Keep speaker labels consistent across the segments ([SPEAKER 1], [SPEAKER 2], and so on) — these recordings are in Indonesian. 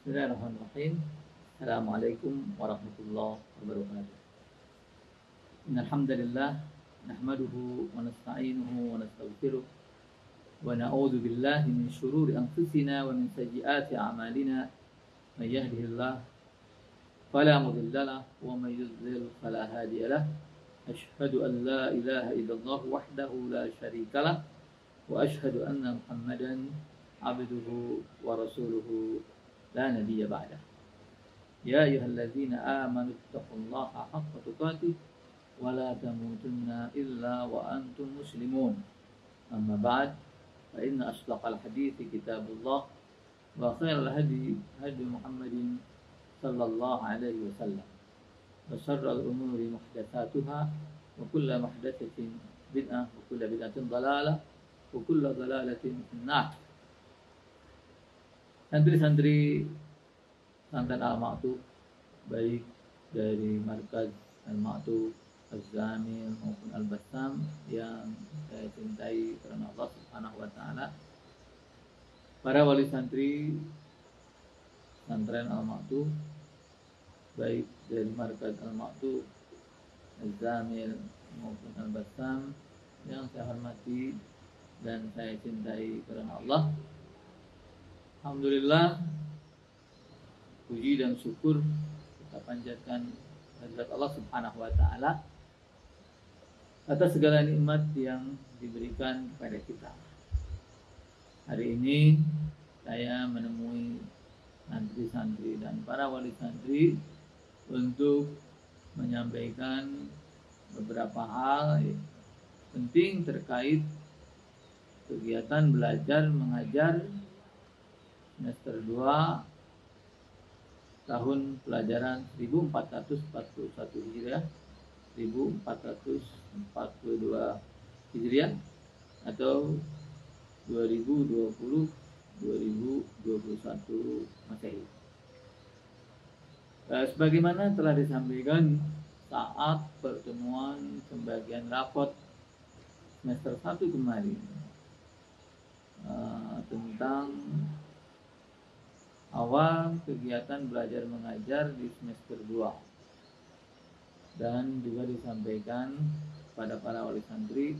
[SPEAKER 1] Bismillahirrahmanirrahim. Assalamualaikum warahmatullahi wabarakatuh. Innal hamdalillah nahmaduhu wa nasta'inuhu wa nastaghfiruh wa na'udzu billahi min shururi anfusina wa min sayyiati a'malina. May yahdihillahu fala mudilla lahu wa may yudlil fala hadiya lahu. Asyhadu an la ilaha illallah wahdahu la syarika lah wa asyhadu anna Muhammadan abduhu wa rasuluhu la nabiyya ba'dah. Ya ayyuhalladzina amanu taqullaha haqqa tuqatih wa la tamutunna illa wa antum muslimun. Amma ba'd, fa inna asdaqal hadithi kitabullah wa khairal hadi hadi Muhammadin sallallahu alaihi wasallam. Wa syarrul umuri muhdatsatuha wa kullu muhdatsatin bid'ah wa kullu bid'atin dhalalah wa kullu dhalalatin finnar. Santri-santri Santan Al-Ma'tuf, baik dari Markaz Al-Ma'tuf, Az-Zamil maupun Al-Bassam yang saya cintai karena Allah Subhanahu wa taala. Para wali santri Santren Al-Ma'tuf, baik dari Markaz Al-Ma'tuf, Az-Zamil maupun Al-Bassam yang saya hormati dan saya cintai karena Allah. Alhamdulillah, puji dan syukur kita panjatkan kehadirat Allah Subhanahu wa taala atas segala nikmat yang diberikan kepada kita. Hari ini saya menemui santri-santri dan para wali santri untuk menyampaikan beberapa hal penting terkait kegiatan belajar mengajar semester 2 tahun pelajaran 1441 Hijriah 1442 Hijriah atau 2020-2021 Masehi. Sebagaimana telah disampaikan saat pertemuan pembagian rapot semester 1 kemarin tentang awal kegiatan belajar mengajar di semester 2, dan juga disampaikan pada para wali santri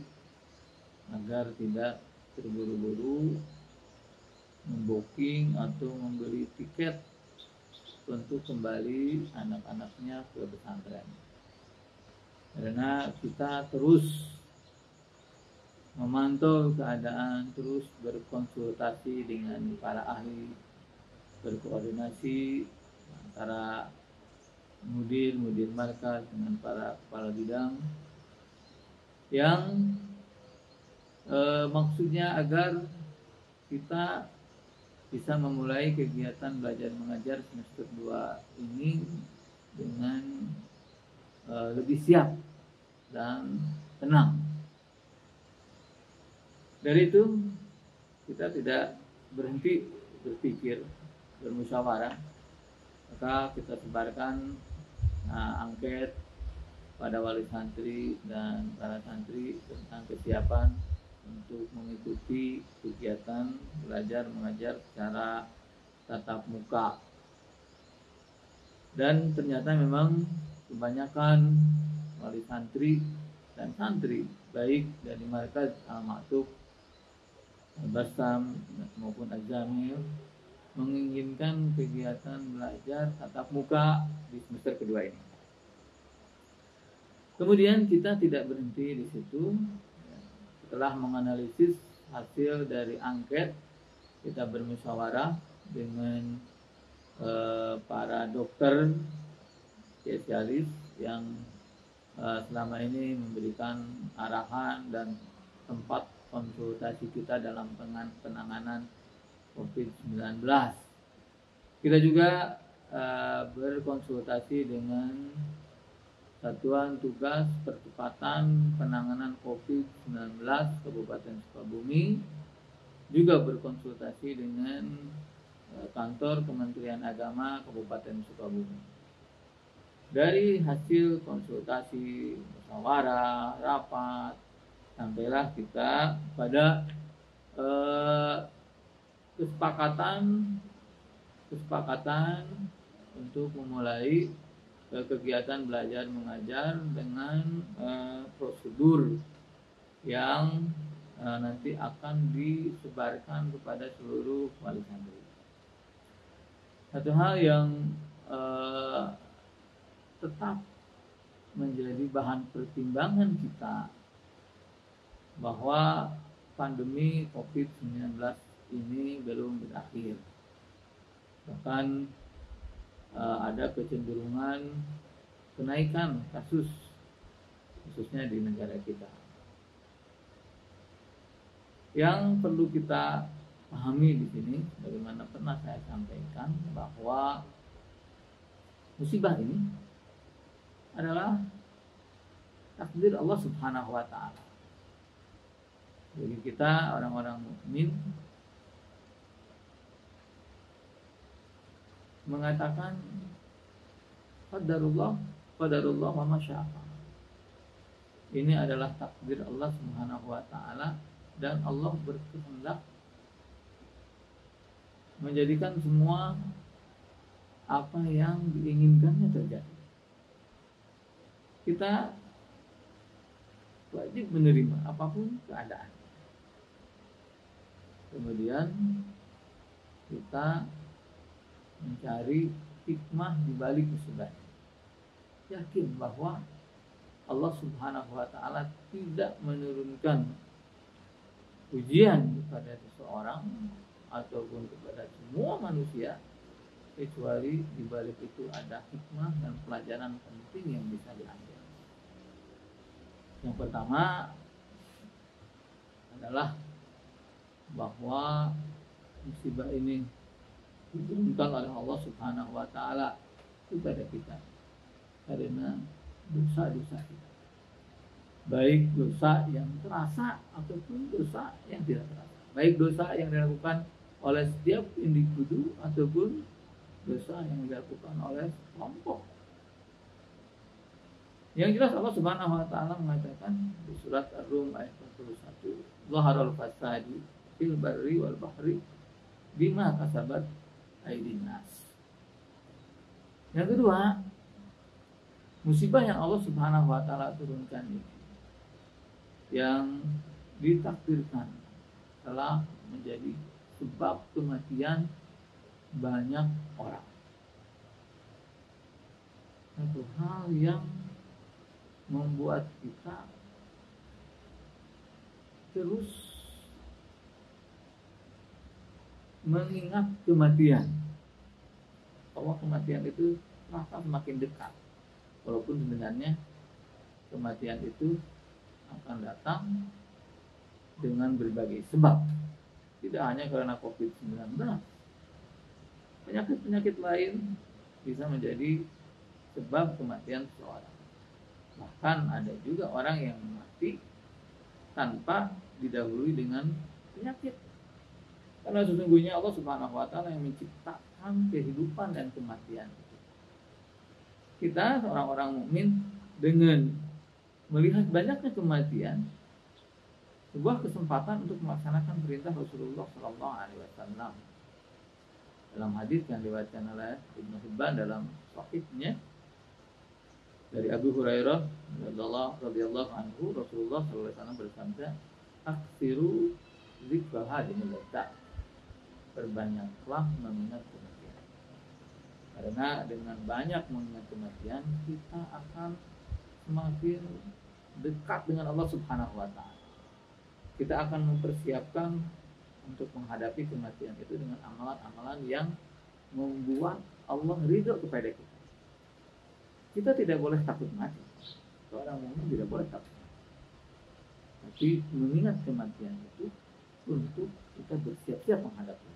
[SPEAKER 1] agar tidak terburu-buru membooking atau membeli tiket untuk kembali anak-anaknya ke pesantren, karena kita terus memantau keadaan, terus berkonsultasi dengan para ahli, berkoordinasi antara mudir markas dengan para kepala bidang yang maksudnya agar kita bisa memulai kegiatan belajar mengajar semester 2 ini dengan lebih siap dan tenang. Dari itu kita tidak berhenti berpikir, bermusyawarah, maka kita sebarkan angket pada wali santri dan para santri tentang kesiapan untuk mengikuti kegiatan belajar mengajar secara tatap muka. Dan ternyata memang kebanyakan wali santri dan santri baik dari Markaz Al-Ma'tuf, Al-Bassam maupun Az-Zamil menginginkan kegiatan belajar tatap muka di semester kedua ini. Kemudian kita tidak berhenti di situ. Setelah menganalisis hasil dari angket, kita bermusyawarah dengan para dokter spesialis yang selama ini memberikan arahan dan tempat konsultasi kita dalam penanganan COVID-19. Kita juga berkonsultasi dengan Satuan Tugas Percepatan Penanganan COVID-19 Kabupaten Sukabumi, juga berkonsultasi dengan Kantor Kementerian Agama Kabupaten Sukabumi. Dari hasil konsultasi, musyawarah, rapat, sampailah kita pada kesepakatan kesepakatan untuk memulai kegiatan belajar mengajar dengan prosedur yang nanti akan disebarkan kepada seluruh wali santri. Satu hal yang tetap menjadi bahan pertimbangan kita bahwa pandemi COVID-19 ini belum berakhir. Bahkan ada kecenderungan kenaikan kasus khususnya di negara kita. Yang perlu kita pahami di sini, bagaimana pernah saya sampaikan, bahwa musibah ini adalah takdir Allah Subhanahu wa Ta'ala. Jadi kita orang-orang mukmin mengatakan qadarullah wa ma syaa. Ini adalah takdir Allah Subhanahu wa Ta'ala, dan Allah berkehendak menjadikan semua apa yang diinginkannya terjadi. Kita wajib menerima apapun keadaan. Kemudian kita mencari hikmah di balik musibah. Yakin bahwa Allah Subhanahu wa Ta'ala tidak menurunkan ujian kepada seseorang ataupun kepada semua manusia kecuali di balik itu ada hikmah dan pelajaran penting yang bisa diambil. Yang pertama adalah bahwa musibah ini diturunkan oleh Allah Subhanahu wa Ta'ala kepada kita karena dosa-dosa kita, baik dosa yang terasa ataupun dosa yang tidak terasa, baik dosa yang dilakukan oleh setiap individu ataupun dosa yang dilakukan oleh kelompok. Yang jelas Allah Subhanahu wa Ta'ala mengatakan di surat Ar-Rum ayat 41, Zaharul fasadi fil barri wal bahri bima kasabat aydin nas. Yang kedua, musibah yang Allah Subhanahu wa Ta'ala turunkan ini, yang ditakdirkan telah menjadi sebab kematian banyak orang. Satu hal yang membuat kita terus mengingat kematian, bahwa kematian itu terasa semakin dekat, walaupun sebenarnya kematian itu akan datang dengan berbagai sebab, tidak hanya karena COVID-19. Penyakit-penyakit lain bisa menjadi sebab kematian seseorang. Bahkan ada juga orang yang mati tanpa didahului dengan penyakit. Karena sesungguhnya Allah Subhanahu wa Ta'ala yang menciptakan kehidupan dan kematian. Kita orang-orang mukmin dengan melihat banyaknya kematian, sebuah kesempatan untuk melaksanakan perintah Rasulullah SAW. Dalam hadis yang diriwayatkan oleh Ibnu Hibban dalam sahihnya dari Abu Hurairah radhiyallahu anhu, Rasulullah SAW bersabda, "Aksiru dzikra hadimil ladzat." Perbanyaklah mengingat kematian. Karena dengan banyak mengingat kematian, kita akan semakin dekat dengan Allah Subhanahu wa Ta'ala. Kita akan mempersiapkan untuk menghadapi kematian itu dengan amalan-amalan yang membuat Allah ridho kepada kita. Kita tidak boleh takut mati. Seorang mukmin tidak boleh takut mati. Tapi mengingat kematian itu untuk kita bersiap-siap menghadapi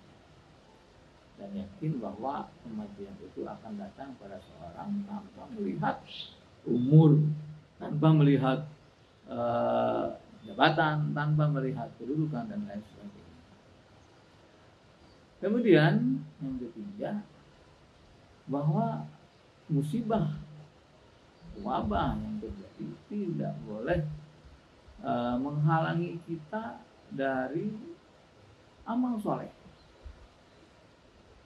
[SPEAKER 1] dan yakin bahwa kematian itu akan datang pada seorang tanpa melihat umur, tanpa melihat jabatan, tanpa melihat kedudukan dan lain sebagainya. Kemudian yang ketiga, bahwa musibah wabah yang terjadi tidak boleh menghalangi kita dari amal soleh.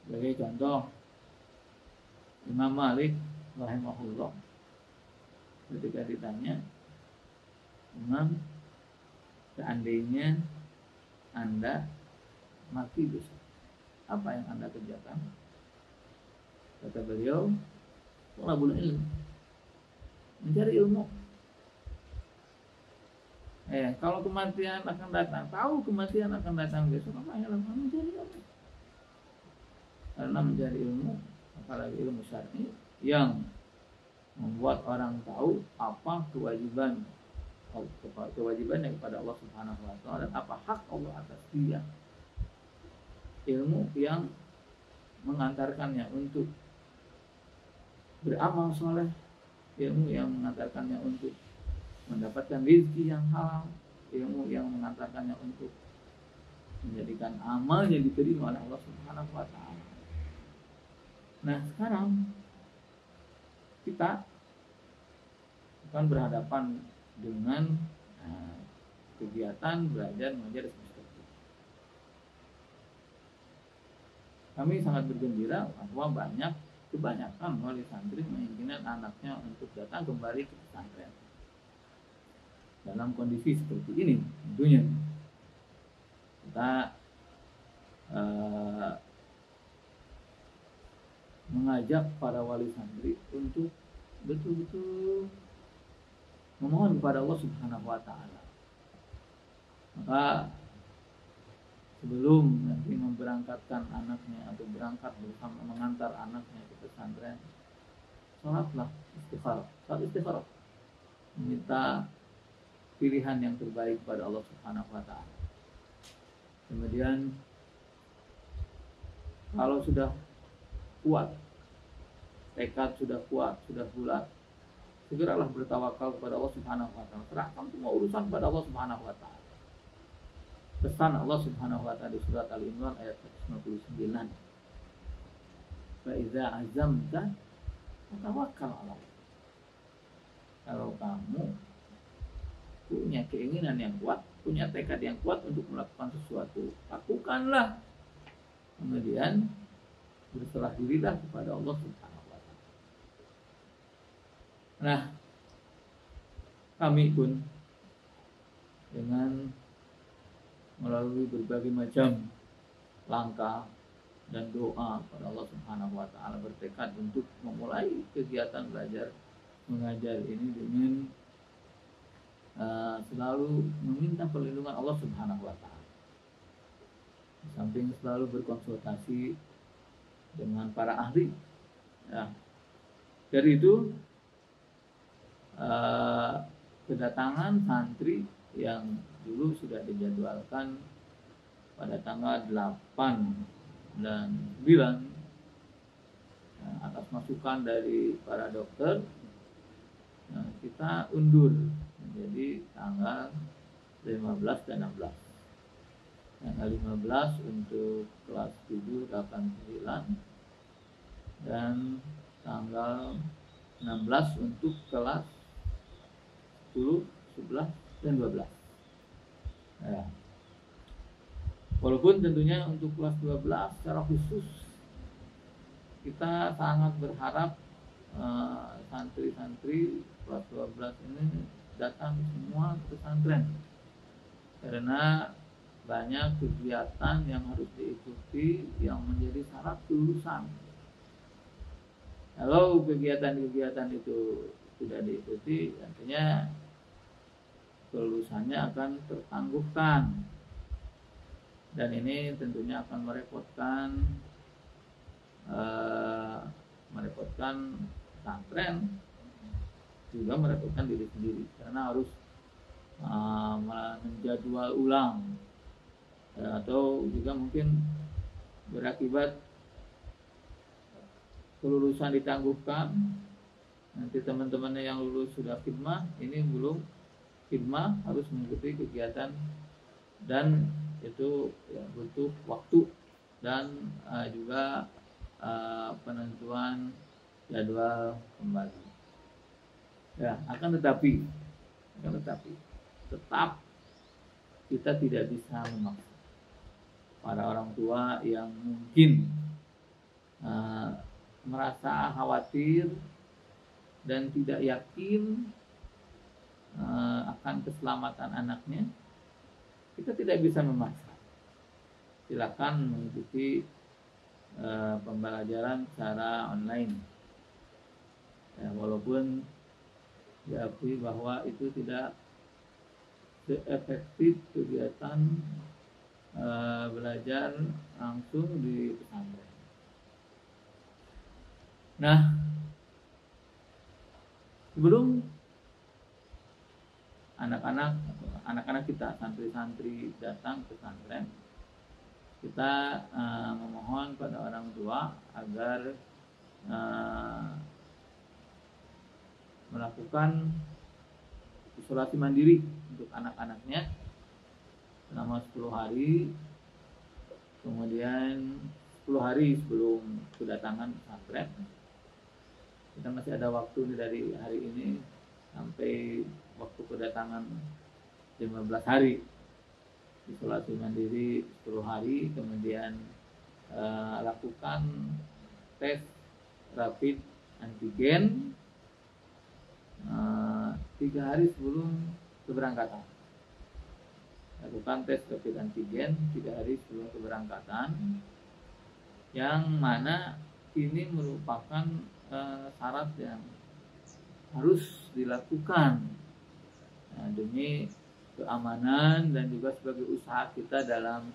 [SPEAKER 1] Sebagai contoh, Imam Malik rahimahullah ketika ditanya, Imam, seandainya Anda mati besok, apa yang Anda kerjakan? Kata beliau, thalabul ilm, mencari ilmu. Kalau kematian akan datang, tahu kematian akan datang besok, apa yang lakukan? Mencari ilmu. Karena mencari ilmu, apalagi ilmu syar'i, yang membuat orang tahu apa kewajibannya kepada Allah Subhanahu wa taala dan apa hak Allah atas dia. Ilmu yang mengantarkannya untuk beramal soleh, ilmu yang mengantarkannya untuk mendapatkan rezeki yang halal, ilmu yang mengantarkannya untuk menjadikan amal yang diterima oleh Allah Subhanahu wa taala. Nah, sekarang kita akan berhadapan dengan kegiatan belajar mengajar semester 3. Kami sangat bergembira bahwa kebanyakan wali santri menginginkan anaknya untuk datang kembali ke pesantren. Dalam kondisi seperti ini, tentunya kita mengajak para wali santri untuk betul-betul memohon kepada Allah Subhanahu wa taala. Maka sebelum nanti memberangkatkan anaknya atau berangkat bersama mengantar anaknya ke pesantren, sholatlah istikharah, meminta pilihan yang terbaik pada Allah Subhanahu wa taala. Kemudian kalau sudah kuat, tekad sudah kuat, sudah bulat, segeralah bertawakal kepada Allah Subhanahu wa taala. Serahkan semua urusan kepada Allah Subhanahu wa taala. Pesan Allah Subhanahu wa taala di surat Al-Imran ayat 159. Fa iza azamta fatawakkal 'ala Allah. Kalau kamu punya keinginan yang kuat, punya tekad yang kuat untuk melakukan sesuatu, lakukanlah. Kemudian berserah dirilah kepada Allah Subhanahu wa taala. Nah, kami pun dengan melalui berbagai macam langkah dan doa kepada Allah Subhanahu wa taala bertekad untuk memulai kegiatan belajar mengajar ini dengan selalu meminta perlindungan Allah Subhanahu wa taala. Di samping selalu berkonsultasi dengan para ahli. Ya. Dari itu kedatangan santri yang dulu sudah dijadwalkan pada tanggal 8 dan 9 atas masukan dari para dokter, kita undur menjadi tanggal 15 dan 16. Tanggal 15 untuk kelas 7, 8, 9 dan tanggal 16 untuk kelas 10, 11 dan 12. Ya. Walaupun tentunya untuk kelas 12 secara khusus kita sangat berharap santri-santri kelas 12 ini datang semua ke pesantren, karena banyak kegiatan yang harus diikuti yang menjadi syarat kelulusan. Kalau kegiatan-kegiatan itu tidak diikuti, artinya kelulusannya akan tertangguhkan, dan ini tentunya akan merepotkan pesantren, juga merepotkan diri sendiri karena harus menjadwal ulang, atau juga mungkin berakibat kelulusan ditangguhkan. Nanti teman-temannya yang lulus sudah khidmah, ini belum khidmah, harus mengikuti kegiatan, dan itu ya, butuh waktu dan juga penentuan jadwal kembali. Ya, akan tetapi tetap kita tidak bisa memaksa para orang tua yang mungkin merasa khawatir dan tidak yakin akan keselamatan anaknya, kita tidak bisa memaksa. Silakan mengikuti pembelajaran secara online, ya, walaupun diakui bahwa itu tidak seefektif kegiatan belajar langsung di pesantren. Nah, sebelum anak-anak kita, santri-santri datang ke pesantren, kita memohon pada orang tua agar melakukan isolasi mandiri untuk anak-anaknya selama 10 hari, kemudian 10 hari sebelum kedatangan pesantren. Kita masih ada waktu dari hari ini sampai waktu kedatangan 15 hari isolasi mandiri 10 hari, kemudian lakukan tes rapid antigen 3 hari sebelum keberangkatan. Lakukan tes rapid antigen 3 hari sebelum keberangkatan, yang mana ini merupakan syarat yang harus dilakukan demi keamanan dan juga sebagai usaha kita dalam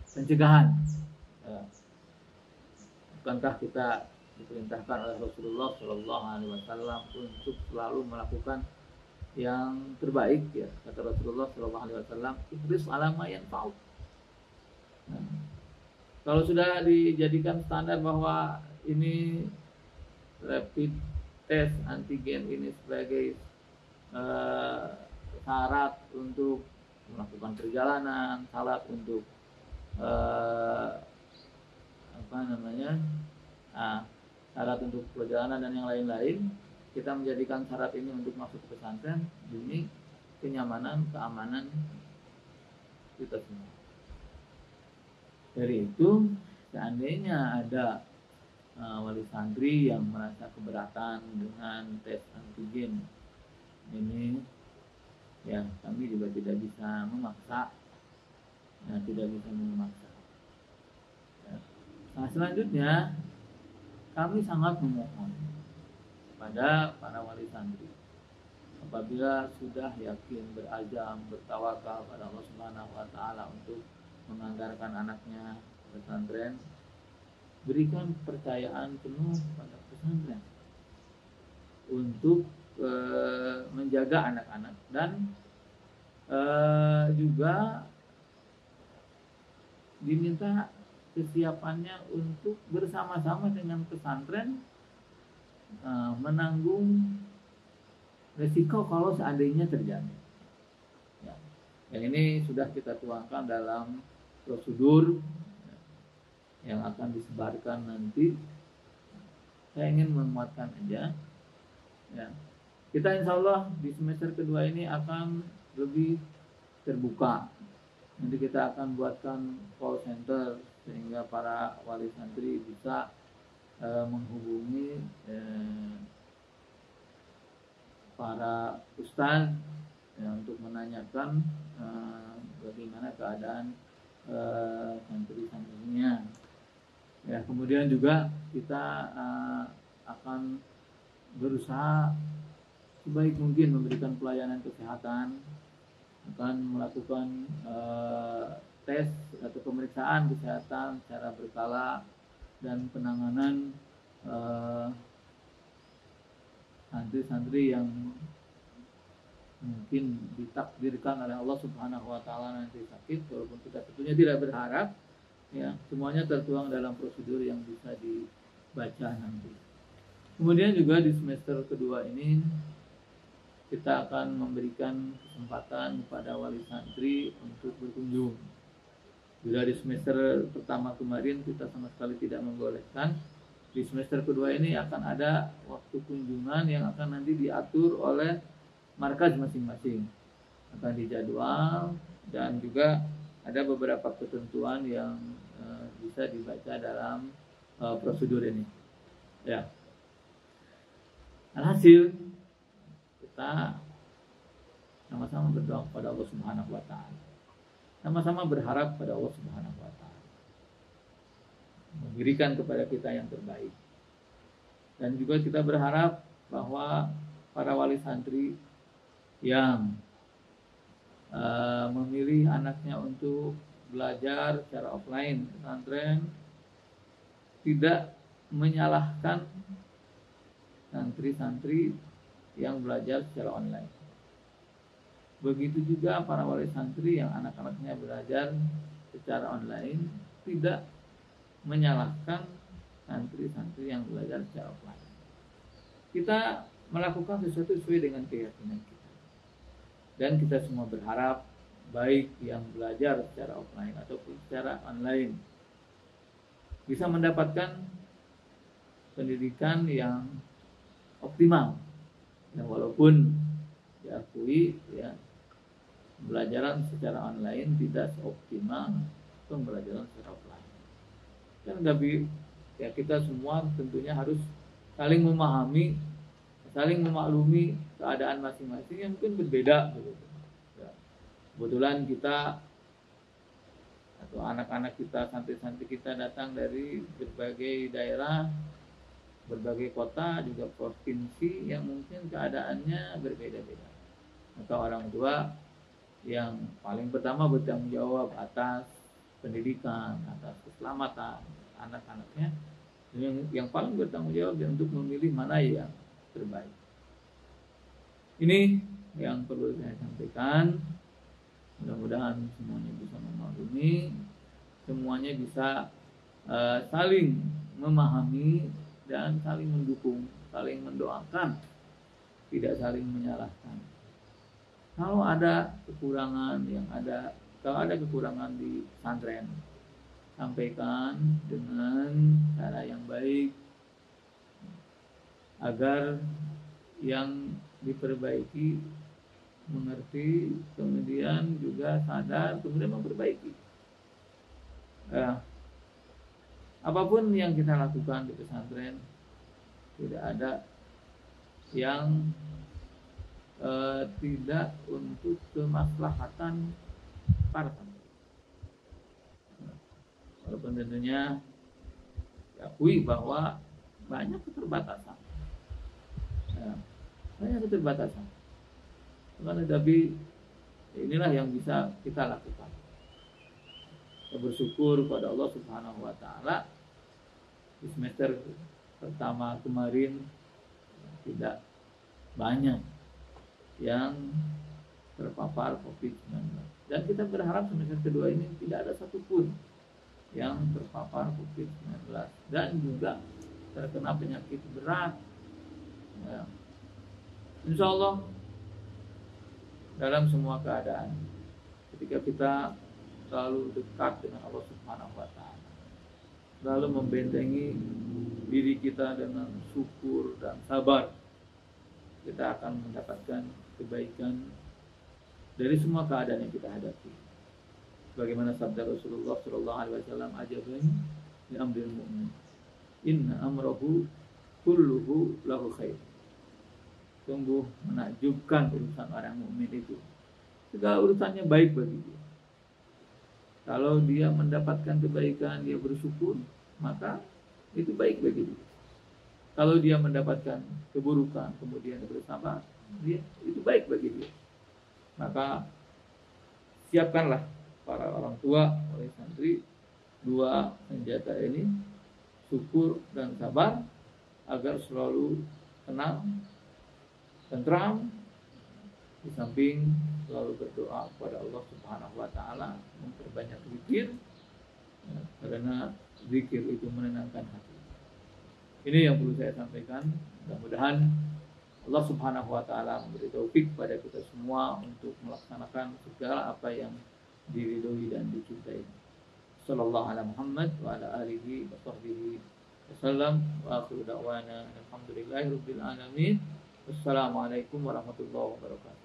[SPEAKER 1] pencegahan. Bukankah kita diperintahkan oleh Rasulullah Shallallahu Alaihi Wasallam untuk selalu melakukan yang terbaik, ya, kata Rasulullah Shallallahu Alaihi Wasallam, ihris ala ma yanfa'uk. Kalau sudah dijadikan standar bahwa ini rapid test antigen ini sebagai syarat untuk melakukan perjalanan, syarat untuk syarat untuk perjalanan dan yang lain-lain, kita menjadikan syarat ini untuk masuk ke pesantren demi kenyamanan, keamanan kita semua. Dari itu, seandainya ada wali santri yang merasa keberatan dengan tes antigen ini, ya kami juga tidak bisa memaksa, tidak bisa memaksa. Nah, selanjutnya kami sangat memohon pada para wali santri, apabila sudah yakin, berazam, bertawakal pada Allah Subhanahu wa Ta'ala untuk menganggarkan anaknya pesantren, berikan kepercayaan penuh pada pesantren untuk menjaga anak-anak, dan juga diminta kesiapannya untuk bersama-sama dengan pesantren menanggung resiko kalau seandainya terjadi. Ya. Yang ini sudah kita tuangkan dalam prosedur yang akan disebarkan nanti. Saya ingin menguatkan aja, ya. Kita insya Allah di semester kedua ini akan lebih terbuka. Nanti kita akan buatkan call center sehingga para wali santri bisa menghubungi para ustaz, ya, untuk menanyakan bagaimana keadaan santri-santrinya. Ya, kemudian juga kita akan berusaha sebaik mungkin memberikan pelayanan kesehatan, akan melakukan tes atau pemeriksaan kesehatan secara berkala, dan penanganan santri-santri yang mungkin ditakdirkan oleh Allah Subhanahu wa Ta'ala nanti sakit, walaupun kita tentunya tidak berharap, ya, semuanya tertuang dalam prosedur yang bisa dibaca nanti. Kemudian juga di semester kedua ini kita akan memberikan kesempatan kepada wali santri untuk berkunjung. Bila di semester pertama kemarin kita sama sekali tidak membolehkan, di semester kedua ini akan ada waktu kunjungan yang akan nanti diatur oleh markaz masing-masing, akan dijadwal, dan juga ada beberapa ketentuan yang bisa dibaca dalam prosedur ini. Ya. Alhasil kita sama-sama berdoa kepada Allah Subhanahu wa taala. Sama-sama berharap pada Allah Subhanahu wa taala. Memberikan kepada kita yang terbaik. Dan juga kita berharap bahwa para wali santri yang memilih anaknya untuk belajar secara offline pesantren tidak menyalahkan santri-santri yang belajar secara online. Begitu juga para wali santri yang anak-anaknya belajar secara online tidak menyalahkan santri-santri yang belajar secara offline. Kita melakukan sesuatu sesuai dengan keyakinan kita. Dan kita semua berharap baik yang belajar secara offline ataupun secara online bisa mendapatkan pendidikan yang optimal. Dan walaupun diakui ya pembelajaran secara online tidak seoptimal pembelajaran secara offline. Dan tapi ya kita semua tentunya harus saling memahami, saling memaklumi keadaan masing-masing yang mungkin berbeda. Ya. Kebetulan kita atau anak-anak kita, santri-santri kita datang dari berbagai daerah, berbagai kota, juga provinsi yang mungkin keadaannya berbeda-beda. Maka orang tua yang paling pertama bertanggung jawab atas pendidikan, atas keselamatan anak-anaknya, yang paling bertanggung jawab untuk memilih mana yang terbaik. Ini yang perlu saya sampaikan. Mudah-mudahan semuanya bisa memaklumi, semuanya bisa saling memahami dan saling mendukung, saling mendoakan, tidak saling menyalahkan. Kalau ada kekurangan kalau ada kekurangan di pesantren, sampaikan dengan cara yang baik agar yang diperbaiki mengerti, kemudian juga sadar, kemudian memperbaiki. Apapun yang kita lakukan di pesantren, tidak ada yang tidak untuk kemaslahatan para santri. Walaupun tentunya diakui bahwa banyak keterbatasan. Tapi inilah yang bisa kita lakukan. Kita bersyukur kepada Allah Subhanahu wa taala di semester pertama kemarin tidak banyak yang terpapar COVID-19. Dan kita berharap semester kedua ini tidak ada satupun yang terpapar COVID-19 dan juga terkena penyakit berat. Ya. Insya Allah dalam semua keadaan, ketika kita selalu dekat dengan Allah Subhanahu wa taala, selalu membentengi diri kita dengan syukur dan sabar, kita akan mendapatkan kebaikan dari semua keadaan yang kita hadapi. Bagaimana sabda Rasulullah sallallahu alaihi wasallam, ajabani li amril mu'min, inna amrahu kulluhu lahu khair. Sungguh menakjubkan urusan orang mukmin itu. Segala urusannya baik bagi dia. Kalau dia mendapatkan kebaikan, dia bersyukur, maka itu baik bagi dia. Kalau dia mendapatkan keburukan, kemudian dia bersabar, itu baik bagi dia. Maka siapkanlah para orang tua, oleh santri, dua senjata ini, syukur dan sabar, agar selalu tenang, tentram, di samping selalu berdoa kepada Allah Subhanahu wa taala, memperbanyak zikir, ya, karena zikir itu menenangkan hati. Ini yang perlu saya sampaikan. Mudah-mudahan Allah Subhanahu wa taala memberi taufik pada kita semua untuk melaksanakan segala apa yang diridhoi dan dicintai. Sallallahu alaihi Muhammad wa ala alihi wa sahbihi wasallam, wa akhiru da'wana alhamdulillahirabbil alamin. Wassalamualaikum warahmatullahi wabarakatuh.